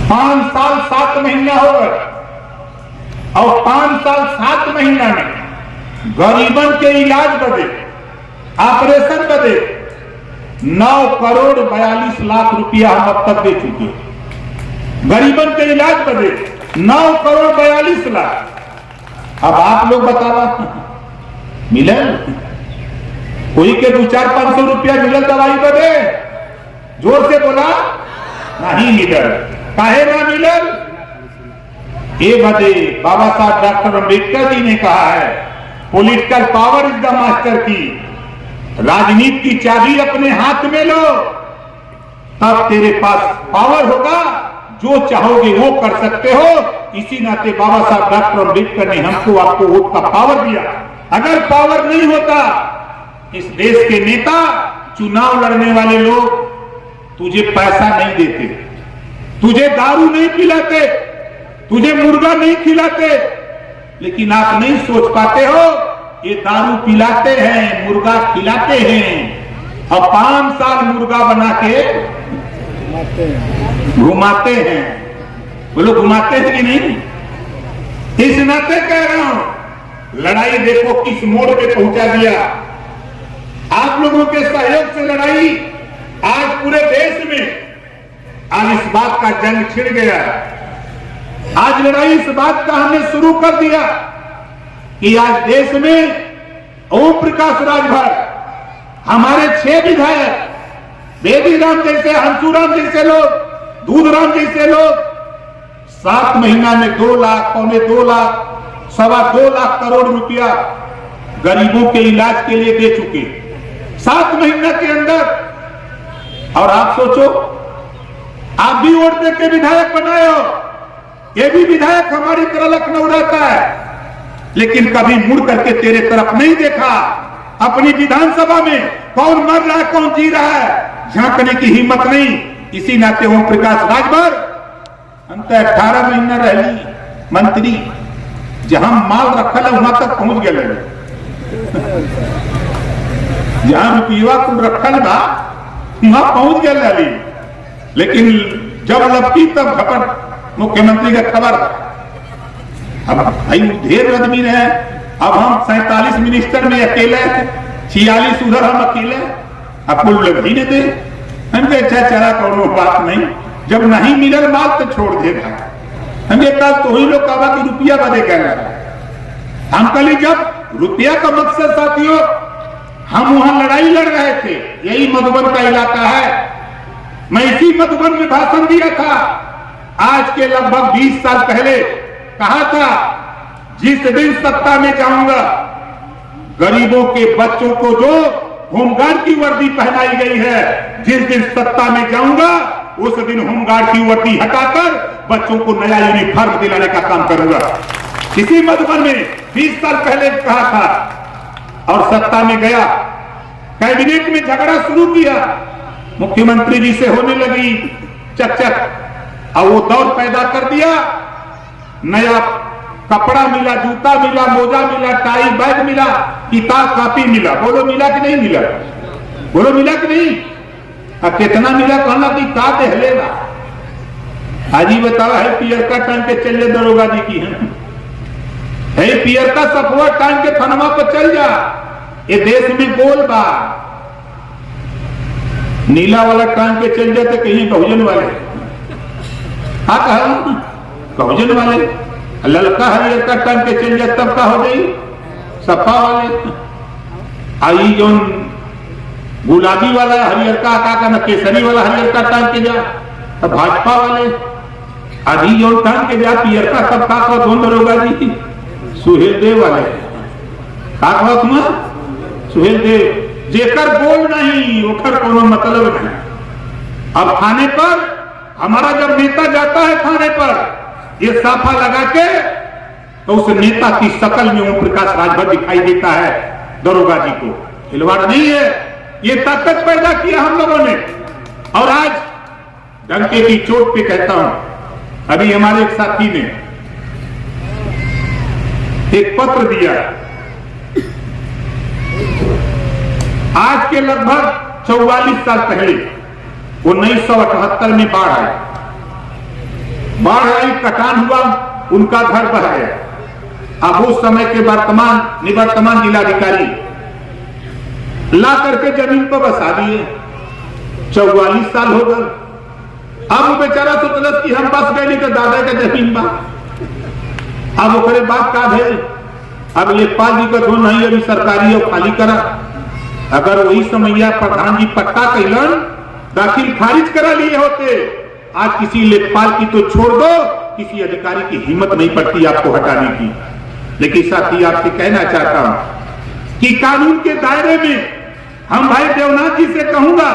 5 साल 7 महीना हो गए और 5 साल 7 महीना में गरीबन के इलाज बदे, ऑपरेशन बदे 9 करोड़ 42 लाख रुपया हम अब तक दे चुके। गरीबन के इलाज बदे 9 करोड़ 42 लाख। अब आप लोग बतावा मिलल कोई के 200-500 रुपया मिलल दवाई बदे? जोर से बोला नहीं मिलल। काहे ना मिलल? ये बदे बाबा साहब डॉक्टर अम्बेडकर जी ने कहा है, political power is the master की। राजनीति की चाबी अपने हाथ में लो, तब तेरे पास पावर होगा, जो चाहोगे वो कर सकते हो। इसी नाते बाबा साहब डॉक्टर अम्बेडकर ने हमको आपको वोट का पावर दिया। अगर पावर नहीं होता, इस देश के नेता, चुनाव लड़ने वाले लोग तुझे पैसा नहीं देते, तुझे दारू नहीं पिलाते, तुझे मुर्गा नहीं खिलाते। लेकिन आप नहीं सोच पाते हो, ये दारू पिलाते हैं, मुर्गा खिलाते हैं और 5 साल मुर्गा बना के घुमाते हैं। बोलो घुमाते हैं कि नहीं? इस नाते कह रहा हूं, लड़ाई देखो किस मोड़ पे पहुंचा दिया। आप लोगों के सहयोग से लड़ाई आज पूरे देश में, आज इस बात का जंग छिड़ गया। आज लड़ाई इस बात का हमने शुरू कर दिया कि आज देश में ओम प्रकाश राजभर, हमारे 6 विधायक, बेबी राम जैसे, हंसूराम जैसे लोग, दूधराम जैसे लोग 7 महीना में 2 लाख, 2.25 लाख, 2.25 लाख करोड़ रुपया गरीबों के इलाज के लिए दे चुके 7 महीना के अंदर। और आप सोचो, आप भी वोट दे के विधायक बनाए हो, ये भी विधायक हमारी तरह लखनऊ रहता है, लेकिन कभी मुड़ करके तेरे तरफ नहीं देखा। अपनी विधानसभा में कौन मर रहा है, कौन जी रहा है, झांकने की हिम्मत नहीं। इसी नाते ओम प्रकाश राजभर हम तो 18 महीना रही मंत्री, जहां माल रखल है वहां तक पहुंच गए, जहां रुपया कुल रखल बा वहां पहुंच गए। लेकिन जब लपकी तब खबर मुख्यमंत्री का खबर। अब भाई ढेर आदमी रहे, अब हम 47 मिनिस्टर में अकेले, 46 उधर हम अकेले, अब कुल लोग ही नहीं दे। हमके अच्छा चला करो बात नहीं, जब नहीं मिलल माल तो छोड़ देगा। हमके कल तो ही लोग कहा कि रुपया बदे कहना। हम कल जब रुपया का मकसद साथियों, हम वहां लड़ाई लड़ रहे थे, यही मधुबन का इलाका है। मैं इसी मधुबन में भाषण दिया था आज के लगभग 20 साल पहले। कहा था जिस दिन सत्ता में जाऊंगा, गरीबों के बच्चों को जो होमगार्ड की वर्दी पहनाई गई है, जिस दिन सत्ता में जाऊंगा उस दिन होमगार्ड की वर्दी हटाकर बच्चों को नया यूनिफॉर्म दिलाने का काम करूंगा। इसी मधुबन में 20 साल पहले कहा था और सत्ता में गया, कैबिनेट में झगड़ा शुरू किया, मुख्यमंत्री जी से होने लगी चकचक और वो दौर पैदा कर दिया। नया कपड़ा मिला, जूता मिला, मोजा मिला, टाई बैग मिला, किताब कापी मिला। बोलो मिला कि नहीं मिला? बोलो मिला कि नहीं? कितना मिला? कहना कि का दहलेगा। हाजी बताओ, है पियर का टांग के चल जा दरोगा जी की, है पियर का सफुआ टांग के थनवा पर चल जा। ये देश में बोल बा, नीला वाला टांग के चल जाते कहीं बहुजन वाले, हाँ कहा बहुजन वाले, ललका हरियर का टांग के चल जाए तब का हो गई सफा वाले। आई जो गुलाबी वाला हरियर का न केसरी वाला हरियर का टांग के जा, तब भाजपा वाले आधी जो टांग के जा पियर का सब का धोन दरोगा जी सुहेल देव वाले का कहो तुम सुहेल देव, जेकर बोल नहीं ओकर कोनो मतलब नहीं। अब थाने पर हमारा जब नेता जाता है थाने पर ये साफा लगा के, तो उस नेता की शकल में ओम प्रकाश राजभर दिखाई देता है दरोगा जी को। खिलवाड़ नहीं है, ये ताकत पैदा किया हम लोगों ने। और आज डंके की चोट पे कहता हूं, अभी हमारे एक साथी ने एक पत्र दिया, आज के लगभग 44 साल पहले 1978 में बाढ़ आई। बाढ़ आई, कटान हुआ, उनका घर बह गया। अब उस समय के निवर्तमान जिलाधिकारी ला करके जमीन पर बसा दिए। 44 साल हो गए। अब वो बेचारा सोचलस कि हम बस गए तो दादा का जमीन बा। अब ओकरे बात का भेल, अब लेखपाल जी का धो नहीं अभी सरकारी और खाली करा। अगर वही समैया प्रधान जी पट्टा कैलन, दाखिल खारिज करा लिए होते। आज किसी लेखपाल की तो छोड़ दो, किसी अधिकारी की हिम्मत नहीं पड़ती आपको हटाने की। लेकिन साथी आपसे कहना चाहता हूं कि कानून के दायरे में हम भाई देवनाथ जी से कहूंगा,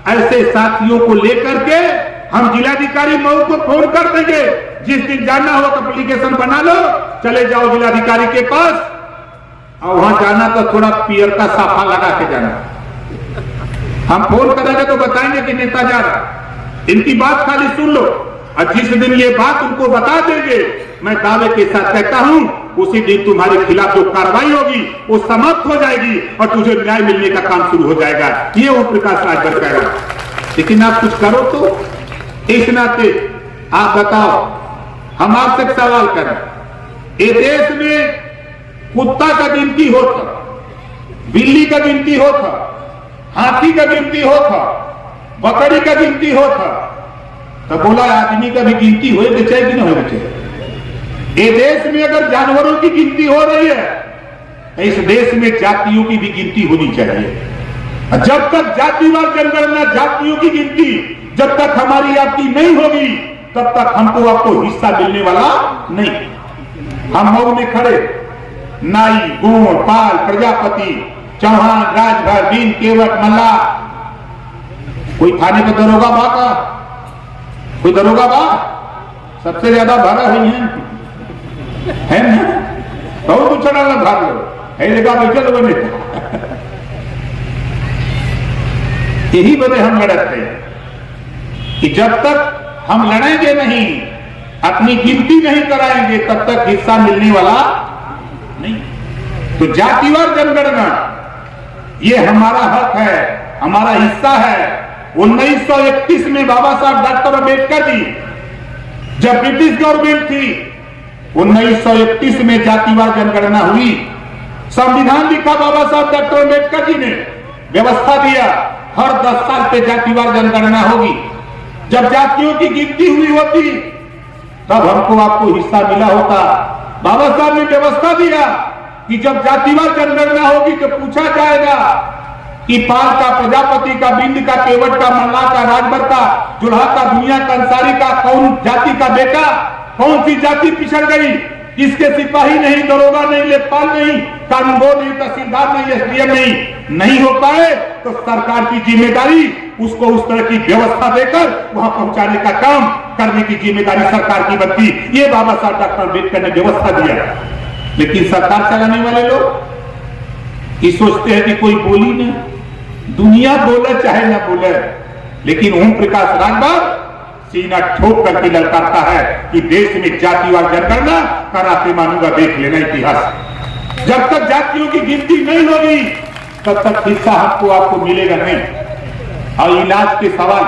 ऐसे साथियों को लेकर के हम जिलाधिकारी मऊ को फोन कर देंगे। जिस दिन जाना हो तो एप्लीकेशन बना लो, चले जाओ जिलाधिकारी के पास और वहां जाना तो थोड़ा पियर का साफा लगा के जाना। हम फोन करेंगे तो बताएंगे कि नेता जा रहा, इनकी बात खाली सुन लो। और जिस दिन ये बात उनको बता देंगे, मैं दावे के साथ कहता हूं उसी दिन तुम्हारे खिलाफ जो कार्रवाई होगी वो समाप्त हो जाएगी और तुझे न्याय मिलने का काम शुरू हो जाएगा। ये ओम प्रकाश राजभर कह रहा। लेकिन आप कुछ करो तो। इस नाते आप बताओ, हम आपसे एक सवाल करें, इस देश में कुत्ता का गिनती होता, बिल्ली का गिनती होता, हाथी का गिनती होता, बकरी का गिनती होता, तो बोला आदमी का भी गिनती होए के चाहिए कि ना होना चाहिए। ये देश में अगर जानवरों की गिनती हो रही है, तो इस देश में जातियों की भी गिनती होनी चाहिए। जब तक जातिवार जनगणना, जातियों की गिनती जब तक हमारी आपकी नहीं होगी, तब तक हमको आपको हिस्सा मिलने वाला नहीं। हम मऊ में खड़े, नाई, गोंड, पाल, प्रजापति, चौहान, राजभर, बीन, केवट, मल्ला, कोई थाने का दरोगा बा का? कोई दरोगा बा? सबसे ज्यादा भरा है ना? बहुत उछड़ा ना भाग लो, है जगह बैठे लोगों ने। यही वजह हम लड़ते हैं कि जब तक हम लड़ेंगे नहीं, अपनी गिनती नहीं कराएंगे, तब तक हिस्सा मिलने वाला नहीं। तो जातिवार जनगणना ये हमारा हक है, हमारा हिस्सा है। 1931 में बाबा साहब डॉक्टर अम्बेडकर जी, जब ब्रिटिश गवर्नमेंट थी, 1931 में जातिवार जनगणना हुई। संविधान लिखा बाबा साहब डॉक्टर अम्बेडकर जी ने, व्यवस्था दिया हर 10 साल पे जातिवार जनगणना होगी। जब जातियों की गिनती हुई होती, तब हमको आपको हिस्सा मिला होता। बाबा साहब ने व्यवस्था दिया कि जब जातिवार जनगणना होगी तो पूछा जाएगा कि पाल का, प्रजापति का, बिंद का, केवट का, मल्ला का, राजभर का, जुल्हा का, दुनिया का, अंसारी का, कौन जाति का बेटा, कौन सी जाति पिछड़ गई, किसके सिपाही नहीं, दरोगा नहीं, लेखपाल नहीं, कानूनगो नहीं, तहसीलदार नहीं, एसडीएम नहीं हो पाए, तो सरकार की जिम्मेदारी उसको उस तरह की व्यवस्था देकर वहां पहुंचाने का काम करने की जिम्मेदारी सरकार की बनती। ये बाबा साहब डॉक्टर अम्बेडकर ने व्यवस्था दिया। लेकिन सरकार चलाने वाले लोग ये सोचते हैं कि कोई बोली नहीं, दुनिया बोले चाहे ना बोले, लेकिन ओम प्रकाश राजभर सीना ठोक करके ललकारता है कि देश में जातिवार जनगणना कराते मानूंगा, देख लेना इतिहास। जब तक जातियों की गिनती नहीं होगी, तब तक हिस्सा हमको आपको मिलेगा नहीं। और इलाज के सवाल,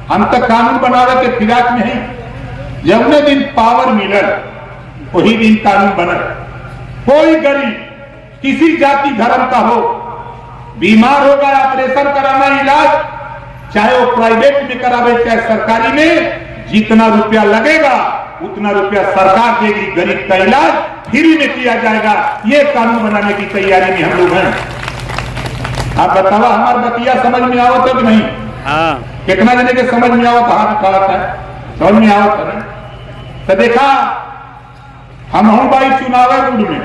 हम तक कानून बनावे के फिराक में हैं। जब दिन पावर मिलल, वही दिन कानून बनल। कोई गरीब, किसी जाति धर्म का हो, बीमार हो गया, ऑपरेशन कराना, इलाज चाहे वो प्राइवेट में करावे चाहे सरकारी में, जितना रुपया लगेगा उतना रुपया सरकार देगी। गरीब का इलाज फ्री में किया जाएगा। ये कानून बनाने की तैयारी में हम लोग हैं। आप बतावा, हमारा बतिया समझ में आवत है कि नहीं? हाँ। कितना जने के समझ में आवत? हाथ उठाता है, समझ में आवत है। तो देखा, हम हूं भाई चुनाव गुड़ में,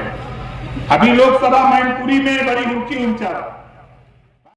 अभी लोकसभा मैनपुरी में बड़ी ऊंची ऊंचा